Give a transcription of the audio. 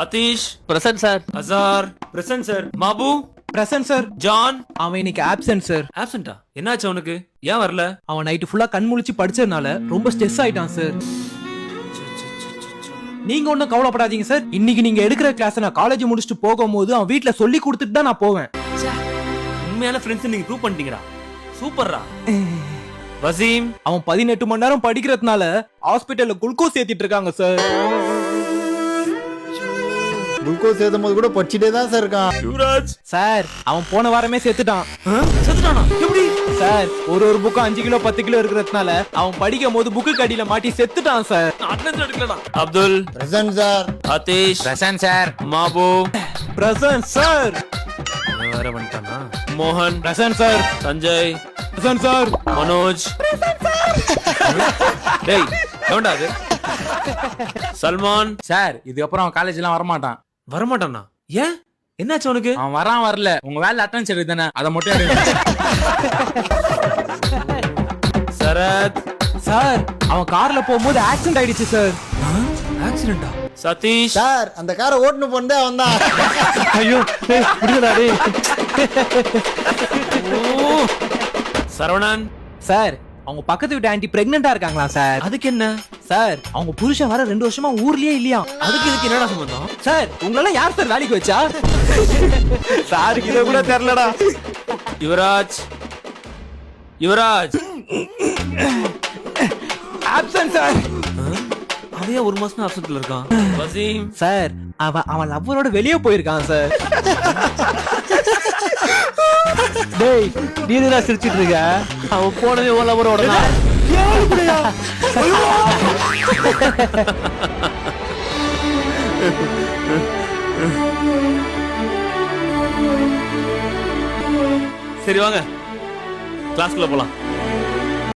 Adheesh present sir. Azhar present sir. Mabu present sir. John அவன் இன்னைக்கு absent sir. ஆப்சென்ட்டா? என்னாச்சு அவனுக்கு? ஏன் வரல? அவன் நைட்டு ஃபுல்லா கண் முழிச்சு படிச்சதுனால ரொம்ப ஸ்ட்ரெஸ் ஆயிட்டான் சார். நீங்க ஒன்னும் கவலைப்படாதீங்க சார். இன்னைக்கு நீங்க எடுக்கிற கிளாஸ் நான் காலேஜ் முடிச்சுட்டு போகும்போது அவன் வீட்ல சொல்லி கொடுத்துட்டு தான் நான் போவேன். உண்மையான ஃப்ரெண்ட்ஸ் நீங்க ப்ரூவ் பண்ணிட்டீங்கடா. சூப்பர்ரா. வசீம் அவன் 18 மணி நேரம் படிக்கிறதுனால ஹாஸ்பிட்டல்ல குளுக்கோஸ் ஏத்திட்டு இருக்காங்க சார். குளுக்கோஸ் ஏத்தும் போது கூட படிச்சுட்டே தான் சார் இருக்கான். யுவராஜ் சார் அவன் போன வாரமே செத்துட்டான். செத்துட்டானா? எப்படி? சார் ஒரு புக்கு 5 கிலோ 10 கிலோ இருக்கிறதுனால அவன் படிக்கும் போது புக்கு கடியில மாட்டி செத்துட்டான் சார். அட்டெண்டன்ஸ் எடுக்கலடா. Abdul present sir. Adheesh present sir. Mabu present sir. அவன் வேற வந்துட்டானா? மோகன் present sir. Sanjay present sir. Manoj டேய் எவன்டா அது? சல்மான் சார் இதுக்கப்புறம் அவன் காலேஜ் எல்லாம் வரமாட்டான். வரமாட்டானா? ஏன்? என்னாச்சு அவனுக்கு? அவன் வரான் வரல, உங்க வேலை அட்டெண்டன்ஸ் எடுக்கு தானே, அதை மட்டும் எடுங்க. சரத் சார் அவன் கார்ல போகும்போது ஆக்சிடென்ட் ஆயிடுச்சு சார். ஆக்சிடென்ட்டா? சதீஷ் சார் அந்த காரை ஓட்டுன்னு போனதே அவன் தான். ஐயோ புரியுதா? சரவணன் சார் அவங்க பக்கத்து வீட்டு ஆன்ட்டி பிரெக்னெண்டா இருக்காங்களா சார்? அதுக்கு என்ன? சார் அவங்க புருஷன் வர 2 வருஷமா ஊர்லயே இல்லையா. அதுக்கு இதுக்கு என்னடா சம்பந்தம்? சார் உங்களெல்லாம் யார் சார் வேலைக்கு வச்சா? சாருக்கு இத கூட தெரியலடா. Yuvaraj Yuvaraj absent sir. அதையா ஒரு மாசமா ஆப்சென்ட்ல இருக்கான்? வசீம் சார் அவன் லவ்வரோட வெளியே போயிருக்கான் சார். டேய் நீ என்ன சிரிச்சிட்டு இருக்க? அவன் போனவே உன் லவ்வரோட தான். சரி வாங்க கிளாஸ்க்குள்ள போலாம்.